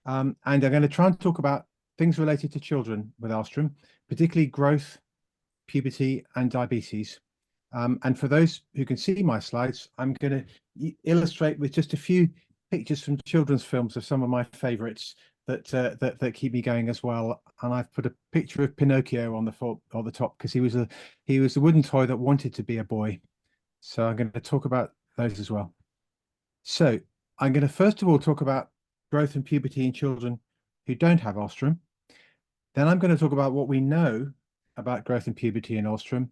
and I'm going to try and talk about things related to children with Alström, particularly growth, puberty, and diabetes. And for those who can see my slides, I'm going to illustrate with just a few pictures from children's films of some of my favorites that keep me going as well. And I've put a picture of Pinocchio on the top because he was a wooden toy that wanted to be a boy. So I'm going to talk about those as well. So I'm going to first of all talk about growth and puberty in children who don't have Alström. Then I'm going to talk about what we know about growth and puberty in Alström,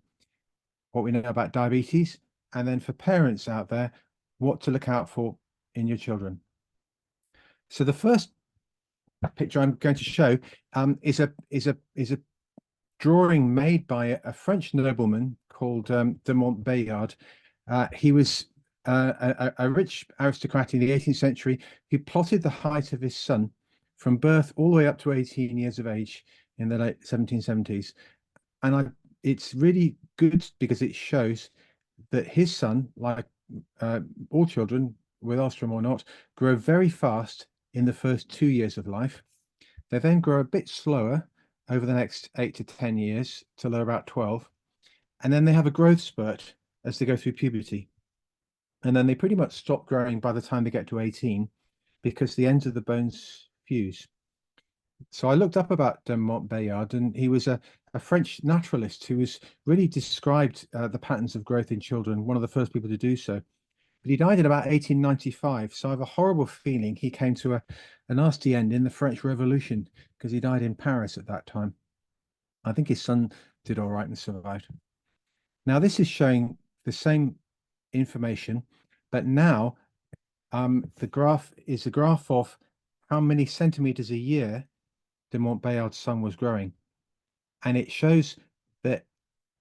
what we know about diabetes, and then for parents out there, what to look out for in your children. So the first picture I'm going to show is a drawing made by a French nobleman called de Montbéliard. He was a rich aristocrat in the 18th century who plotted the height of his son from birth all the way up to 18 years of age in the late 1770s. And it's really good because it shows that his son, like all children, with Alström or not, grow very fast in the first 2 years of life. They then grow a bit slower over the next 8 to 10 years till they're about 12. And then they have a growth spurt as they go through puberty. And then they pretty much stop growing by the time they get to 18 because the ends of the bones fuse. So I looked up about de Montbéliard, and he was a French naturalist who was really described the patterns of growth in children, one of the first people to do so. But he died in about 1895. So I have a horrible feeling he came to a nasty end in the French Revolution because he died in Paris at that time. I think his son did all right and survived. Now, this is showing the same information, but now the graph is a graph of how many centimeters a year de Montbéliard's son was growing. And it shows that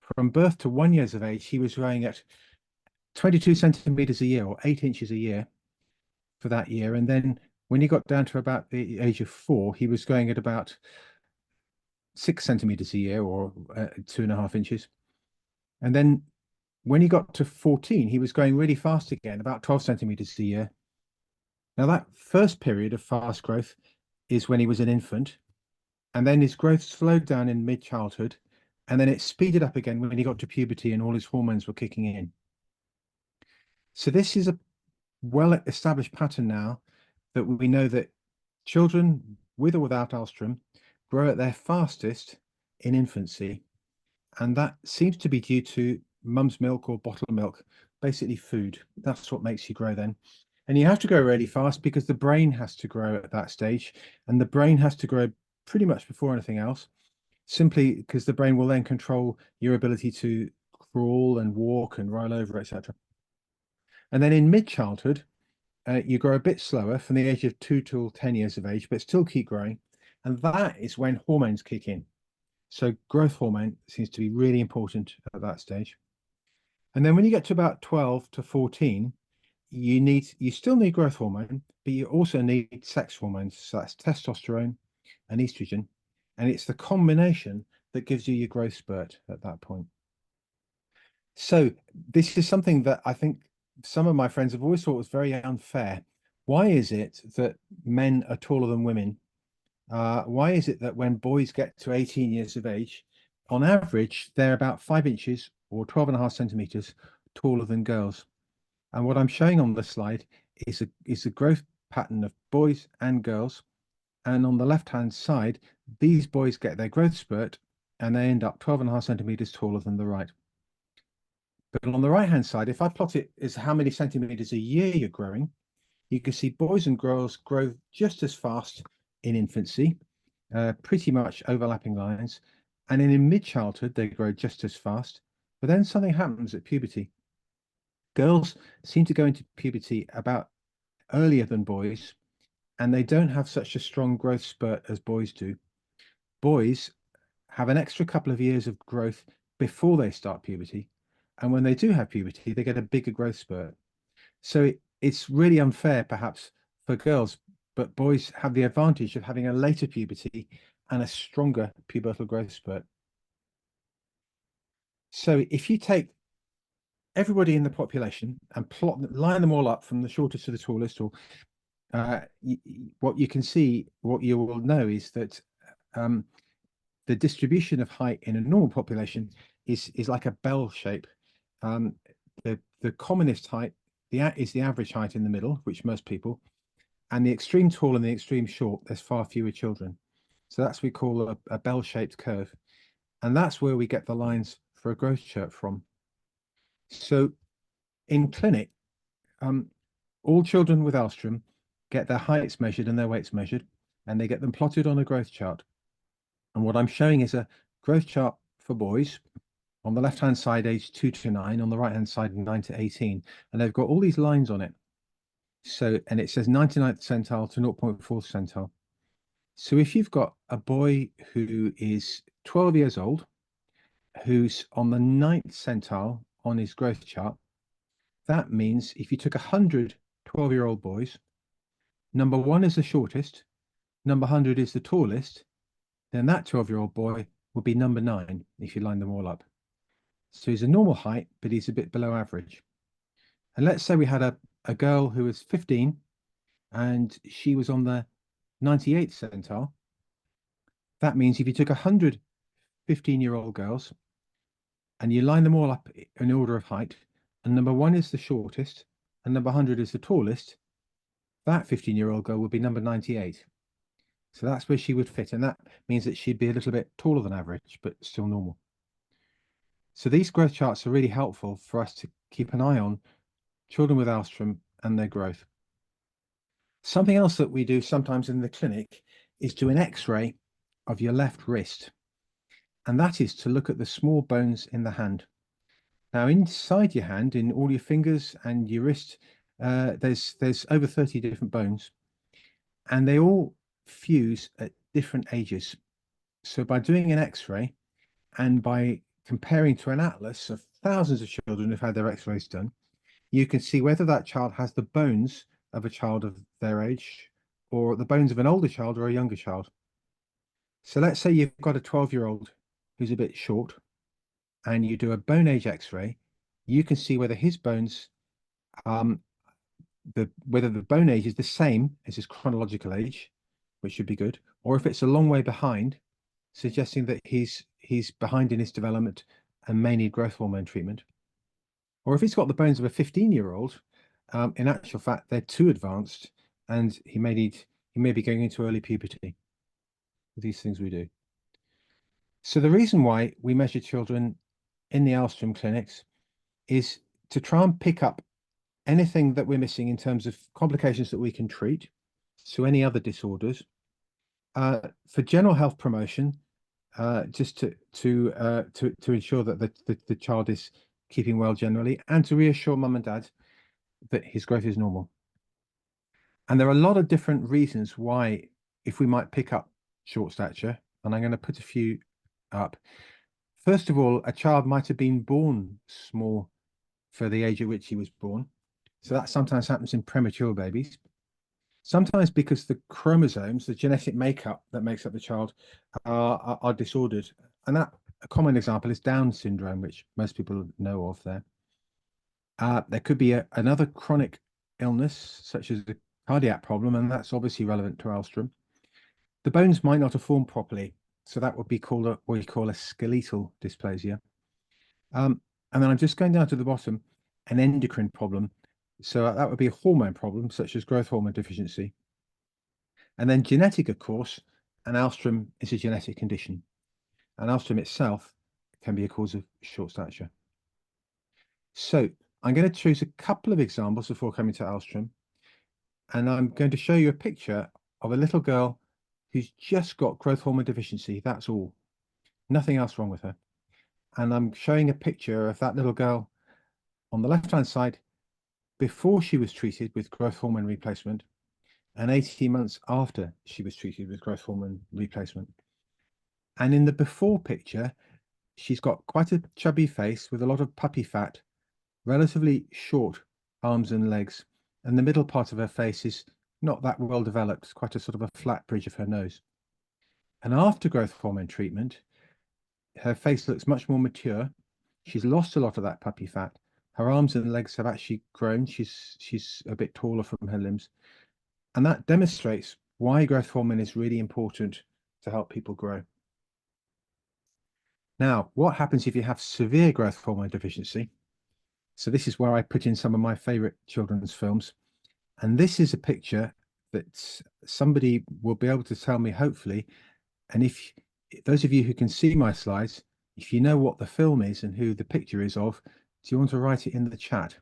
from birth to 1 year of age, he was growing at 22 centimeters a year or 8 inches a year for that year. And then when he got down to about the age of 4, he was going at about 6 centimeters a year or 2.5 inches. And then when he got to 14, he was going really fast again, about 12 centimeters a year. Now, that first period of fast growth is when he was an infant. And then his growth slowed down in mid-childhood. And then it speeded up again when he got to puberty and all his hormones were kicking in. So this is a well-established pattern now that we know that children with or without Alström grow at their fastest in infancy. And that seems to be due to mum's milk or bottled milk, basically food. That's what makes you grow then. And you have to grow really fast because the brain has to grow at that stage. And the brain has to grow pretty much before anything else, simply because the brain will then control your ability to crawl and walk and roll over, etc. And then in mid-childhood, you grow a bit slower from the age of 2 till 10 years of age, but still keep growing. And that is when hormones kick in. So growth hormone seems to be really important at that stage. And then when you get to about 12 to 14, you still need growth hormone, but you also need sex hormones. So that's testosterone and estrogen. And it's the combination that gives you your growth spurt at that point. So this is something that I think some of my friends have always thought was very unfair. Why is it that men are taller than women? Why is it that when boys get to 18 years of age, on average, they're about 5 inches or 12.5 centimeters taller than girls? And what I'm showing on the slide is a growth pattern of boys and girls. And on the left-hand side, these boys get their growth spurt and they end up 12.5 centimeters taller than the right. But on the right-hand side, if I plot it as how many centimeters a year you're growing, you can see boys and girls grow just as fast in infancy, pretty much overlapping lines. And then in mid-childhood, they grow just as fast. But then something happens at puberty. Girls seem to go into puberty about earlier than boys, and they don't have such a strong growth spurt as boys do. Boys have an extra couple of years of growth before they start puberty. And when they do have puberty, they get a bigger growth spurt. So it's really unfair, perhaps, for girls, but boys have the advantage of having a later puberty and a stronger pubertal growth spurt. So if you take everybody in the population and line them all up from the shortest to the tallest, or what you can see, what you will know is that um, the distribution of height in a normal population is like a bell shape. Um, the commonest height is the average height in the middle, which most people, and the extreme tall and the extreme short, there's far fewer children. So that's what we call a bell-shaped curve. And that's where we get the lines for a growth chart from. So in clinic, all children with Alström get their heights measured and their weights measured, and they get them plotted on a growth chart. And what I'm showing is a growth chart for boys. On the left-hand side, age 2 to 9, on the right-hand side, 9 to 18. And they've got all these lines on it. So, and it says 99th centile to 0.4th centile. So if you've got a boy who is 12 years old, who's on the 9th centile on his growth chart, that means if you took 100 12-year-old boys, number 1 is the shortest, number 100 is the tallest, then that 12-year-old boy would be number 9 if you line them all up. So he's a normal height, but he's a bit below average. And let's say we had a girl who was 15 and she was on the 98th centile. That means if you took 100 15-year-old girls and you line them all up in order of height, and number 1 is the shortest and number 100 is the tallest, that 15-year-old girl would be number 98. So that's where she would fit. And that means that she'd be a little bit taller than average, but still normal. So these growth charts are really helpful for us to keep an eye on children with Alström and their growth. Something else that we do sometimes in the clinic is do an X-ray of your left wrist. And that is to look at the small bones in the hand. Now, inside your hand, in all your fingers and your wrist, there's over 30 different bones, and they all fuse at different ages. So by doing an X-ray and by comparing to an atlas of thousands of children who've had their X-rays done, you can see whether that child has the bones of a child of their age or the bones of an older child or a younger child. So let's say you've got a 12-year-old who's a bit short and you do a bone age X-ray, you can see whether his bones, whether the bone age is the same as his chronological age, which should be good, or if it's a long way behind, suggesting that he's behind in his development and may need growth hormone treatment. Or if he's got the bones of a 15-year-old, in actual fact, they're too advanced and he may be going into early puberty. These things we do. So the reason why we measure children in the Alström clinics is to try and pick up anything that we're missing in terms of complications that we can treat. So any other disorders, for general health promotion, just to ensure that the child is keeping well generally, and to reassure mum and dad that his growth is normal. And there are a lot of different reasons why, if we might pick up short stature, and I'm going to put a few up. First of all, a child might have been born small for the age at which he was born. So that sometimes happens in premature babies. Sometimes because the chromosomes, the genetic makeup that makes up the child, are disordered. And that a common example is Down syndrome, which most people know of there. There could be another chronic illness, such as a cardiac problem, and that's obviously relevant to Alström. The bones might not have formed properly, so that would be called what we call a skeletal dysplasia. And then I'm just going down to the bottom, an endocrine problem. So that would be a hormone problem, such as growth hormone deficiency. And then genetic, of course, and Alström is a genetic condition. And Alström itself can be a cause of short stature. So I'm going to choose a couple of examples before coming to Alström. And I'm going to show you a picture of a little girl who's just got growth hormone deficiency. That's all. Nothing else wrong with her. And I'm showing a picture of that little girl on the left-hand side before she was treated with growth hormone replacement and 18 months after she was treated with growth hormone replacement. And in the before picture, she's got quite a chubby face with a lot of puppy fat, relatively short arms and legs, and the middle part of her face is not that well developed, quite a sort of a flat bridge of her nose. And after growth hormone treatment, her face looks much more mature. She's lost a lot of that puppy fat. Her arms and legs have actually grown. She's a bit taller from her limbs. And that demonstrates why growth hormone is really important to help people grow. Now, what happens if you have severe growth hormone deficiency? So this is where I put in some of my favorite children's films. And this is a picture that somebody will be able to tell me, hopefully. And if those of you who can see my slides, if you know what the film is and who the picture is of, do you want to write it in the chat?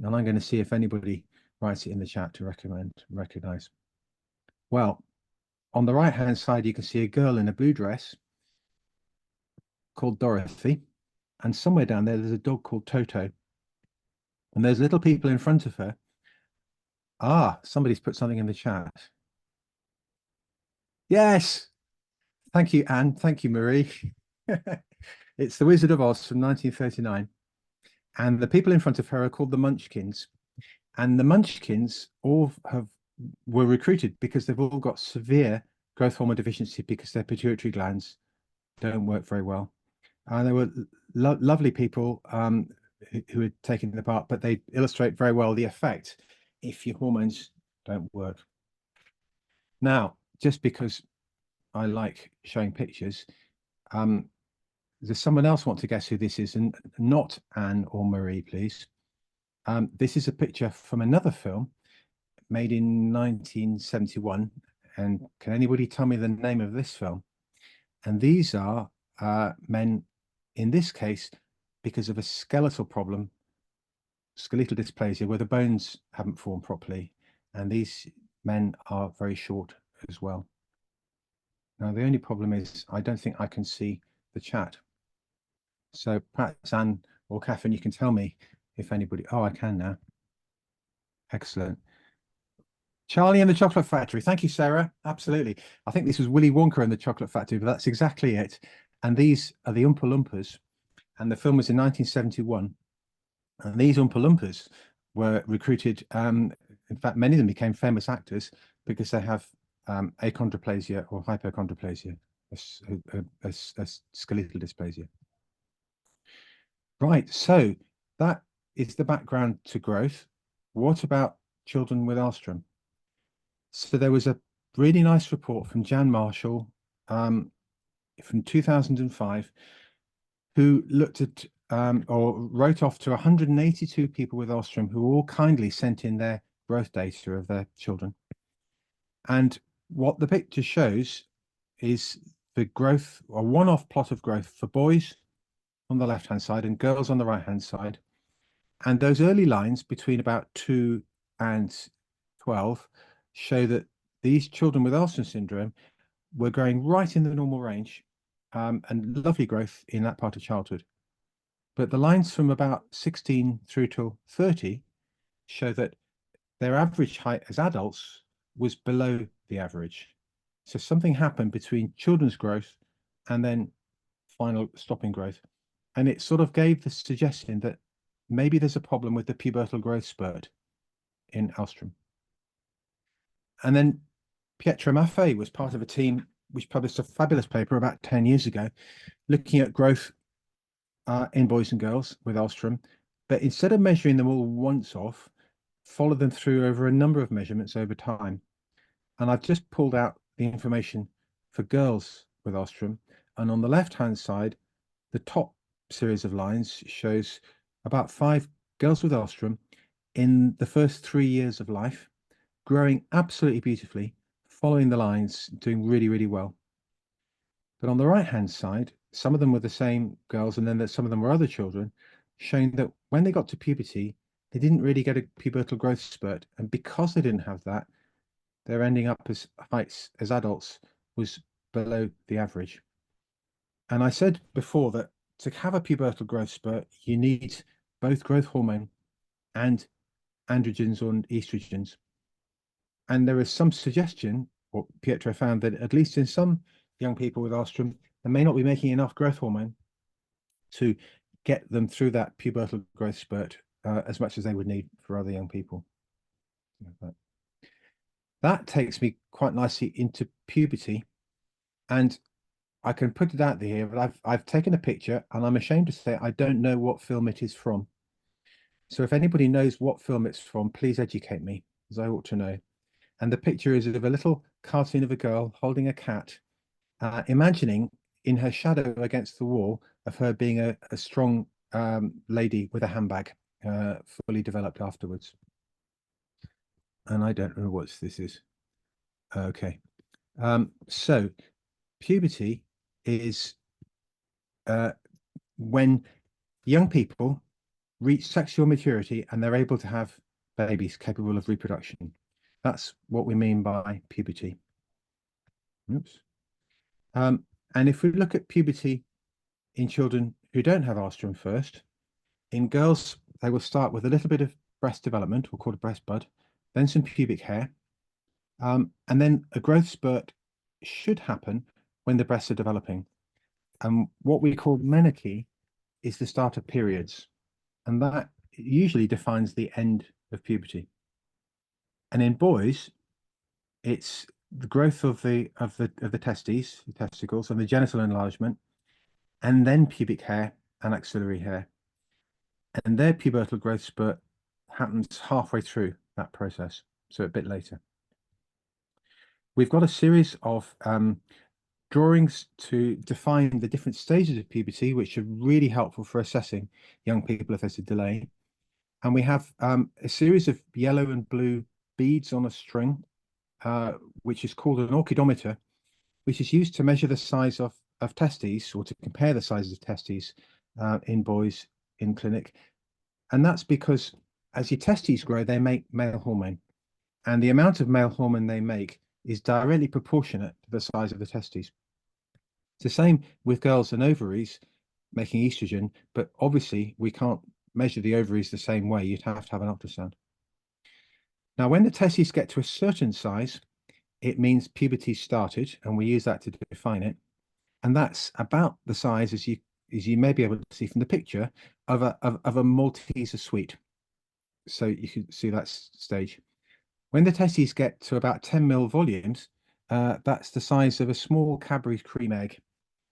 And I'm going to see if anybody writes it in the chat to recognize. Well, on the right-hand side, you can see a girl in a blue dress called Dorothy. And somewhere down there, there's a dog called Toto. And there's little people in front of her. Ah, somebody's put something in the chat. Yes. Thank you, Anne. Thank you, Marie. It's The Wizard of Oz from 1939. And the people in front of her are called the Munchkins. And the Munchkins were recruited because they've all got severe growth hormone deficiency because their pituitary glands don't work very well. And they were lovely people who had taken the part, but they illustrate very well the effect if your hormones don't work. Now, just because I like showing pictures, does someone else want to guess who this is? And not Anne or Marie, please. This is a picture from another film made in 1971. And can anybody tell me the name of this film? And these are men, in this case, because of a skeletal problem, skeletal dysplasia, where the bones haven't formed properly. And these men are very short as well. Now, the only problem is I don't think I can see the chat. So perhaps Anne or Catherine, you can tell me if anybody. Oh, I can now. Excellent. Charlie and the Chocolate Factory. Thank you, Sarah. Absolutely. I think this was Willy Wonka and the Chocolate Factory, but that's exactly it. And these are the Oompa Loompas. And the film was in 1971. And these Oompa Loompas were recruited. In fact, many of them became famous actors because they have achondroplasia or hypochondroplasia, a skeletal dysplasia. Right, so that is the background to growth. What about children with Alström? So there was a really nice report from Jan Marshall from 2005, who looked at or wrote off to 182 people with Alström who all kindly sent in their growth data of their children. And what the picture shows is the growth, a one-off plot of growth for boys on the left-hand side and girls on the right-hand side. And those early lines between about 2 and 12 show that these children with Alström syndrome were growing right in the normal range and lovely growth in that part of childhood. But the lines from about 16 through till 30 show that their average height as adults was below the average. So something happened between children's growth and then final stopping growth. And it sort of gave the suggestion that maybe there's a problem with the pubertal growth spurt in Alström. And then Pietro Maffei was part of a team which published a fabulous paper about 10 years ago, looking at growth in boys and girls with Alström. But instead of measuring them all once off, follow them through over a number of measurements over time. And I've just pulled out the information for girls with Alström. And on the left-hand side, the top series of lines shows about 5 girls with Alström in the first 3 years of life, growing absolutely beautifully, following the lines, doing really, really well. But on the right-hand side, some of them were the same girls, and then some of them were other children, showing that when they got to puberty, they didn't really get a pubertal growth spurt. And because they didn't have that, their ending up as heights as adults was below the average. And I said before that to have a pubertal growth spurt, you need both growth hormone and androgens or estrogens. And there is some suggestion, or Pietro found, that at least in some young people with Alström, they may not be making enough growth hormone to get them through that pubertal growth spurt as much as they would need for other young people. That takes me quite nicely into puberty. And I can put it out there here, but I've taken a picture and I'm ashamed to say I don't know what film it is from. So if anybody knows what film it's from, please educate me, as I ought to know. And the picture is of a little cartoon of a girl holding a cat, imagining in her shadow against the wall of her being a strong lady with a handbag, fully developed afterwards. And I don't know what this is. Okay. So puberty is when young people reach sexual maturity and they're able to have babies capable of reproduction. That's what we mean by puberty. Oops. And if we look at puberty in children who don't have Alström first, in girls, they will start with a little bit of breast development, we'll call it breast bud, then some pubic hair, and then a growth spurt should happen when the breasts are developing. And what we call menarche is the start of periods, and that usually defines the end of puberty. And in boys, it's the growth of the testicles, and the genital enlargement, and then pubic hair and axillary hair. And their pubertal growth spurt happens halfway through that process, so a bit later. We've got a series of drawings to define the different stages of puberty, which are really helpful for assessing young people if there's a delay. And we have a series of yellow and blue beads on a string, which is called an orchidometer, which is used to measure the size of testes, or to compare the sizes of testes in boys in clinic. And that's because as your testes grow, they make male hormone. And the amount of male hormone they make is directly proportionate to the size of the testes. It's the same with girls and ovaries making estrogen, but obviously we can't measure the ovaries the same way. You'd have to have an ultrasound. Now, when the testes get to a certain size, it means puberty started, and we use that to define it. And that's about the size, as you may be able to see from the picture, of a Malteser sweet. So you can see that stage. When the testes get to about 10 mil volumes, that's the size of a small Cadbury's cream egg.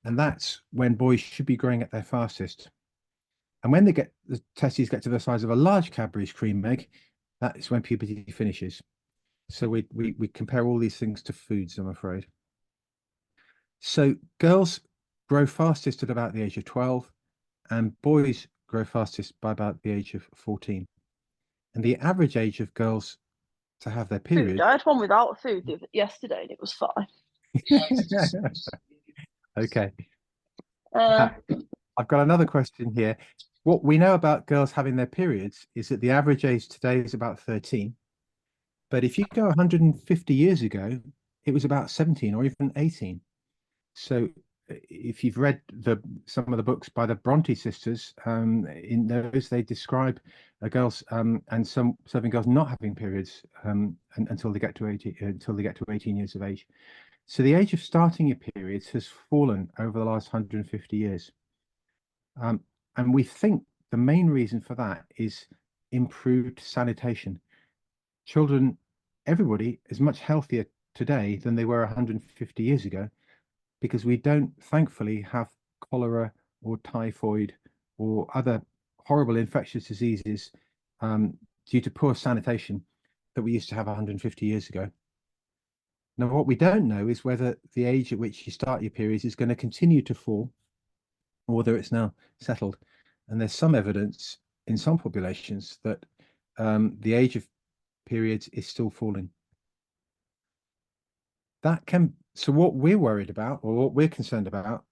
And that's when boys should be growing at their fastest. And when the testes get to the size of a large Cadbury's cream egg, that is when puberty finishes. So we compare all these things to foods, I'm afraid. So girls grow fastest at about the age of 12, and boys grow fastest by about the age of 14. And the average age of girls to have their period. I had one without food yesterday, and it was fine. Okay. I've got another question here. What we know about girls having their periods is that the average age today is about 13. But if you go 150 years ago, it was about 17 or even 18. So if you've read some of the books by the Bronte sisters, in those they describe girls and some girls not having periods until they get to 18 years of age. So the age of starting your periods has fallen over the last 150 years. And we think the main reason for that is improved sanitation. Children, everybody is much healthier today than they were 150 years ago, because we don't, thankfully, have cholera or typhoid or other horrible infectious diseases due to poor sanitation that we used to have 150 years ago. Now, what we don't know is whether the age at which you start your periods is going to continue to fall, or whether it's now settled. And there's some evidence in some populations that the age of periods is still falling. So what we're worried about, or what we're concerned about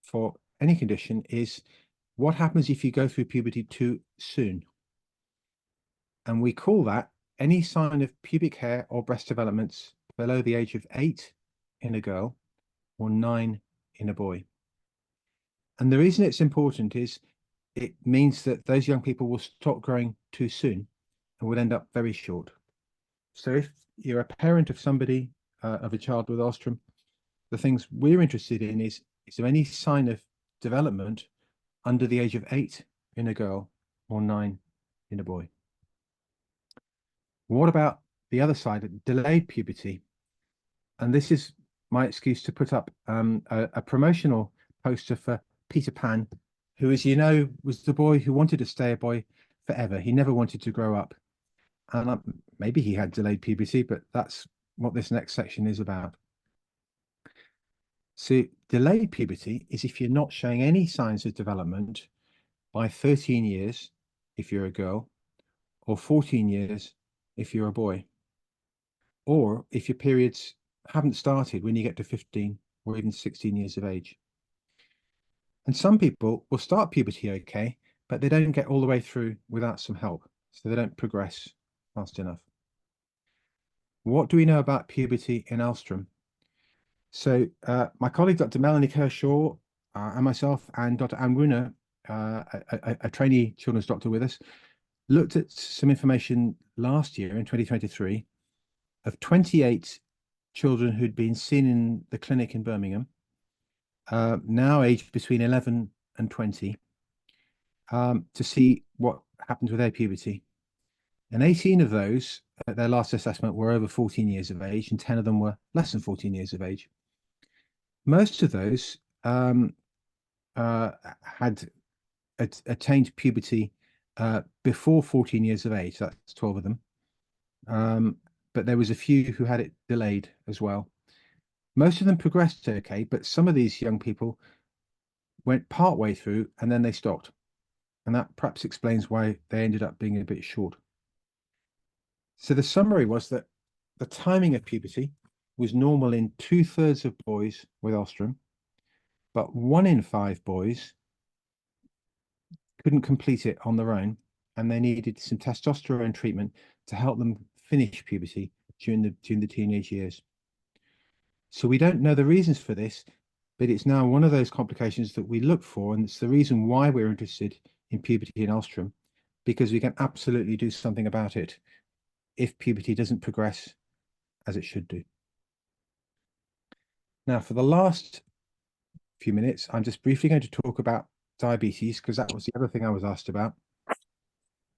for any condition, is what happens if you go through puberty too soon. And we call that any sign of pubic hair or breast developments below the age of 8 in a girl or 9 in a boy. And the reason it's important is it means that those young people will stop growing too soon and will end up very short. So if you're a parent of somebody, of a child with Alström, the things we're interested in is there any sign of development under the age of 8 in a girl or 9 in a boy? What about the other side, delayed puberty? And this is my excuse to put up a promotional poster for Peter Pan, who, as you know, was the boy who wanted to stay a boy forever. He never wanted to grow up. And maybe he had delayed puberty, but that's what this next section is about. So delayed puberty is if you're not showing any signs of development by 13 years if you're a girl, or 14 years if you're a boy, or if your periods haven't started when you get to 15 or even 16 years of age. And some people will start puberty okay, but they don't get all the way through without some help, so they don't progress fast enough. What do we know about puberty in Alström? So my colleague, Dr. Melanie Kershaw, and myself, and Dr. Anne Runer, a trainee children's doctor with us, looked at some information last year in 2023 of 28 children who'd been seen in the clinic in Birmingham, now aged between 11 and 20, to see what happens with their puberty. And 18 of those at their last assessment were over 14 years of age, and 10 of them were less than 14 years of age. Most of those had attained puberty before 14 years of age. That's 12 of them. But there was a few who had it delayed as well. Most of them progressed okay, but some of these young people went part way through and then they stopped. And that perhaps explains why they ended up being a bit short. So the summary was that the timing of puberty was normal in 2/3 of boys with Alström, but 1 in 5 boys couldn't complete it on their own, and they needed some testosterone treatment to help them finish puberty during the teenage years. So we don't know the reasons for this, but it's now one of those complications that we look for, and it's the reason why we're interested in puberty in Alström, because we can absolutely do something about it if puberty doesn't progress as it should do. Now, for the last few minutes, I'm just briefly going to talk about diabetes, because that was the other thing I was asked about.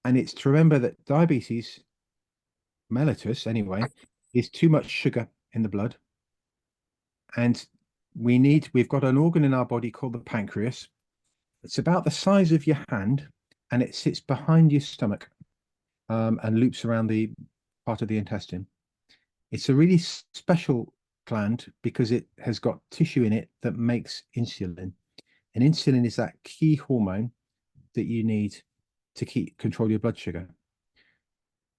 And it's to remember that diabetes mellitus, anyway, is too much sugar in the blood. And we've got an organ in our body called the pancreas. It's about the size of your hand, and it sits behind your stomach and loops around the part of the intestine. It's a really special gland because it has got tissue in it that makes insulin. And insulin is that key hormone that you need to control your blood sugar.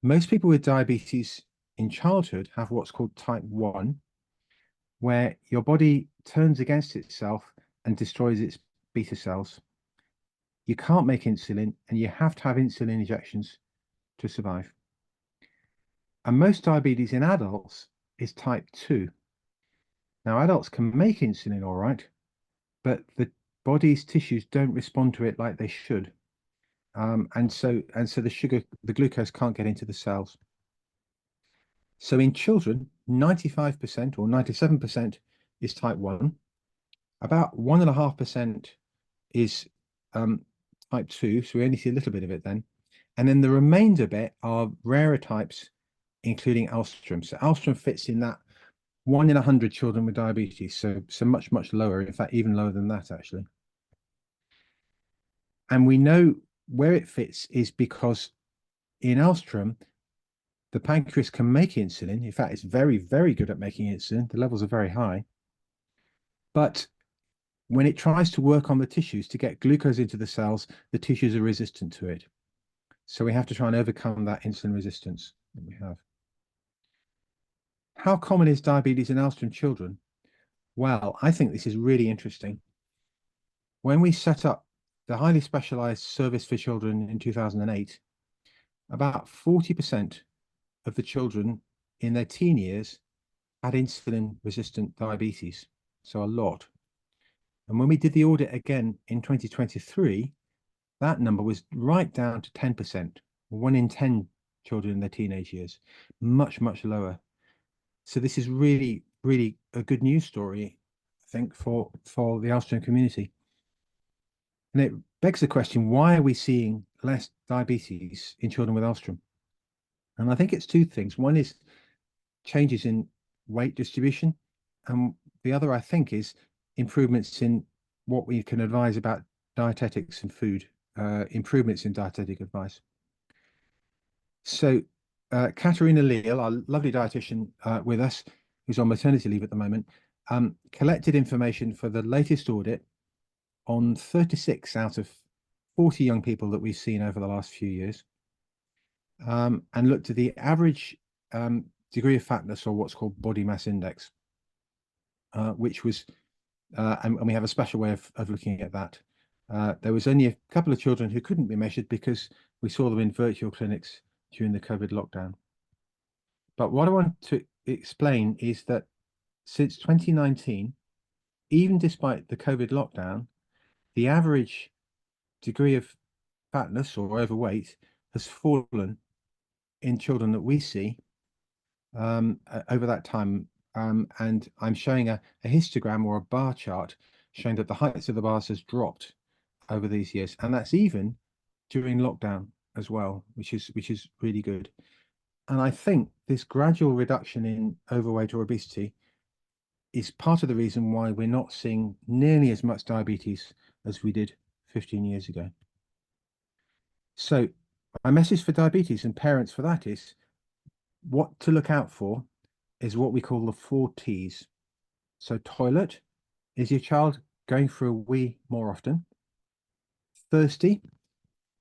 Most people with diabetes in childhood have what's called type 1, where your body turns against itself and destroys its beta cells. You can't make insulin, and you have to have insulin injections to survive. And most diabetes in adults is type 2. Now, adults can make insulin all right, but the body's tissues don't respond to it like they should. And so the glucose can't get into the cells. So in children, 95% or 97% is type 1. About 1.5% is type 2, so we only see a little bit of it then. And then the remainder bit are rarer types, including Alström. So Alström fits in that 1 in 100 children with diabetes, so much, much lower, in fact, even lower than that, actually. And we know where it fits is because in Alström, the pancreas can make insulin. In fact, it's very, very good at making insulin. The levels are very high. But when it tries to work on the tissues to get glucose into the cells, the tissues are resistant to it. So we have to try and overcome that insulin resistance that we have. How common is diabetes in Alström children? Well, I think this is really interesting. When we set up the highly specialized service for children in 2008, about 40% of the children in their teen years had insulin-resistant diabetes, so a lot. And when we did the audit again in 2023, that number was right down to 10%, 1 in 10 children in their teenage years, much, much lower. So this is really, really a good news story, I think, for the Alström community. And it begs the question, why are we seeing less diabetes in children with Alström? And I think it's 2 things. One is changes in weight distribution. And the other, I think, is improvements in what we can advise about dietetics and food, improvements in dietetic advice. So Katerina Leal, our lovely dietitian with us, who's on maternity leave at the moment, collected information for the latest audit on 36 out of 40 young people that we've seen over the last few years, and looked at the average degree of fatness, or what's called body mass index, which was, and we have a special way of looking at that. There was only a couple of children who couldn't be measured because we saw them in virtual clinics during the COVID lockdown. But what I want to explain is that since 2019, even despite the COVID lockdown, the average degree of fatness or overweight has fallen in children that we see over that time. And I'm showing a histogram or a bar chart showing that the heights of the bars has dropped over these years, and that's even during lockdown as well, which is really good. And I think this gradual reduction in overweight or obesity is part of the reason why we're not seeing nearly as much diabetes as we did 15 years ago. So my message for diabetes and parents for that is, what to look out for is what we call the 4 T's. So toilet, is your child going for a wee more often? Thirsty,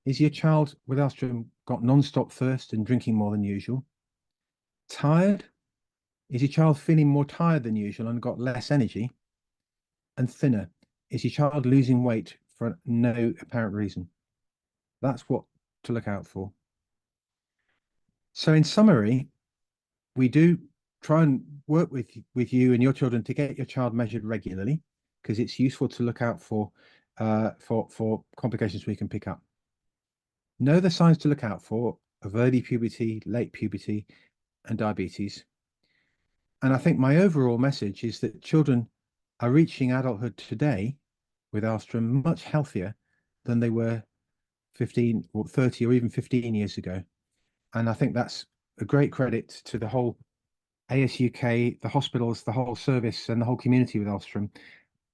is your child with Alström got non-stop thirst and drinking more than usual? Tired, is your child feeling more tired than usual and got less energy? And thinner, is your child losing weight for no apparent reason? That's what to look out for. So in summary, we do try and work with you and your children to get your child measured regularly, because it's useful to look out for complications we can pick up. Know the signs to look out for of early puberty, late puberty, and diabetes. And I think my overall message is that children are reaching adulthood today with Alström much healthier than they were 15 or 30 or even 15 years ago. And I think that's a great credit to the whole ASUK, the hospitals, the whole service, and the whole community with Alström,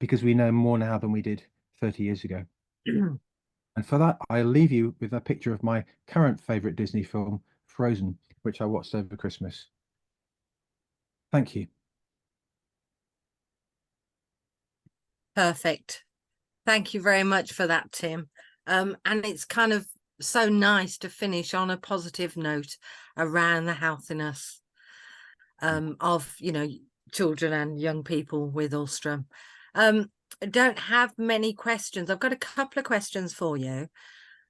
because we know more now than we did 30 years ago. And for that, I'll leave you with a picture of my current favorite Disney film, Frozen, which I watched over Christmas. Thank you. Perfect. Thank you very much for that, Tim. And it's kind of so nice to finish on a positive note around the healthiness of, children and young people with Alström. I don't have many questions. I've got a couple of questions for you.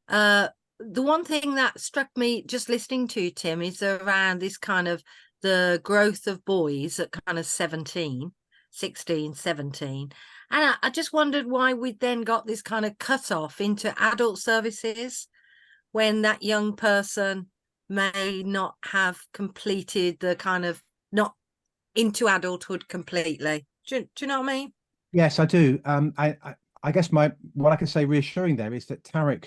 The one thing that struck me just listening to Tim is around this kind of the growth of boys at kind of 16, 17. And I just wondered why we then got this kind of cut off into adult services when that young person may not have completed the kind of not into adulthood completely. Do you know what I mean? Yes, I do. I guess what I can say reassuring there is that Tarek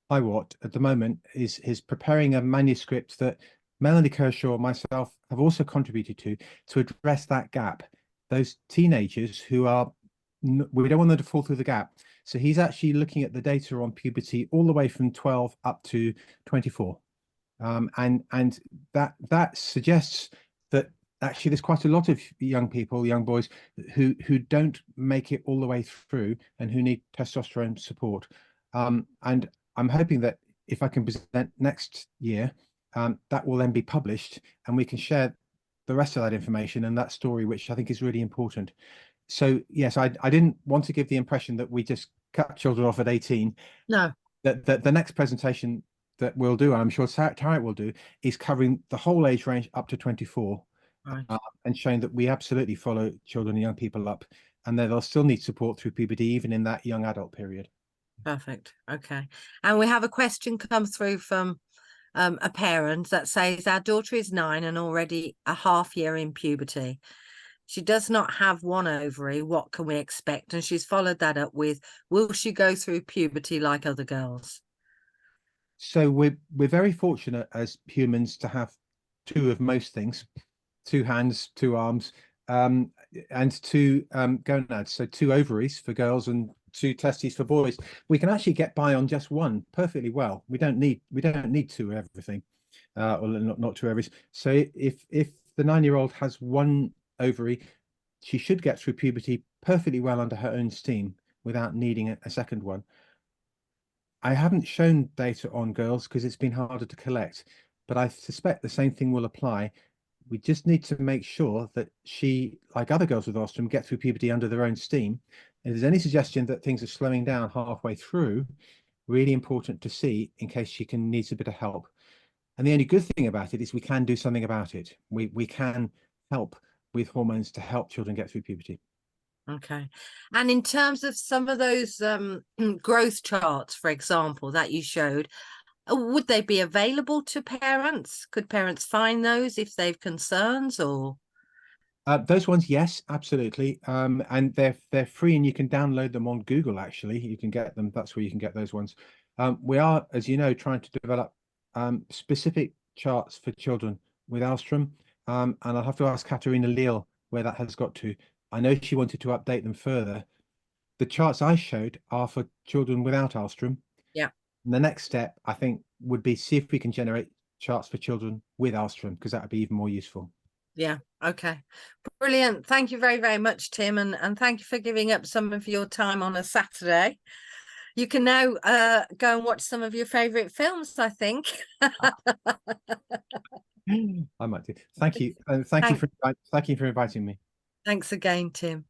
Iwat at the moment is preparing a manuscript that Melanie Kershaw and myself have also contributed to address that gap. Those teenagers who are, we don't want them to fall through the gap. So he's actually looking at the data on puberty all the way from 12 up to 24. And that suggests that actually there's quite a lot of young people, young boys who don't make it all the way through and who need testosterone support. And I'm hoping that if I can present next year, that will then be published and we can share the rest of that information and that story, which I think is really important. So yes, I didn't want to give the impression that we just cut children off at 18. No. That the next presentation that we'll do, and I'm sure Tarek will do, is covering the whole age range up to 24. Right. And showing that we absolutely follow children and young people up, and that they'll still need support through puberty, even in that young adult period. Perfect. Okay. And we have a question come through from a parent that says, our daughter is 9 and already a half year in puberty. She does not have one ovary. What can we expect? And she's followed that up with, will she go through puberty like other girls? So we're very fortunate as humans to have 2 of most things: 2 hands, 2 arms, and 2 gonads. So 2 ovaries for girls and 2 testes for boys. We can actually get by on just 1 perfectly well. We don't need 2 of everything. or not two ovaries. So if the 9-year-old has one ovary, she should get through puberty perfectly well under her own steam without needing a second one. I haven't shown data on girls because it's been harder to collect, but I suspect the same thing will apply. We just need to make sure that she, like other girls with Alström, get through puberty under their own steam. If there's any suggestion that things are slowing down halfway through, really important to see in case she needs a bit of help. And the only good thing about it is we can do something about it. We can help with hormones to help children get through puberty. Okay. And in terms of some of those growth charts, for example, that you showed, would they be available to parents? Could parents find those if they've concerns, or? Those ones, yes, absolutely. And they're free, and you can download them on Google. Actually, you can get them. That's where you can get those ones. We are, as you know, trying to develop specific charts for children with Alström. And I'll have to ask Katarina Leal where that has got to. I know she wanted to update them further. The charts I showed are for children without Alström. Yeah. And the next step, I think, would be see if we can generate charts for children with Alström, because that would be even more useful. Yeah. Okay. Brilliant. Thank you very, very much, Tim. And thank you for giving up some of your time on a Saturday. You can now go and watch some of your favorite films, I think. I might do. Thank you. Thank you for inviting me. Thanks again, Tim.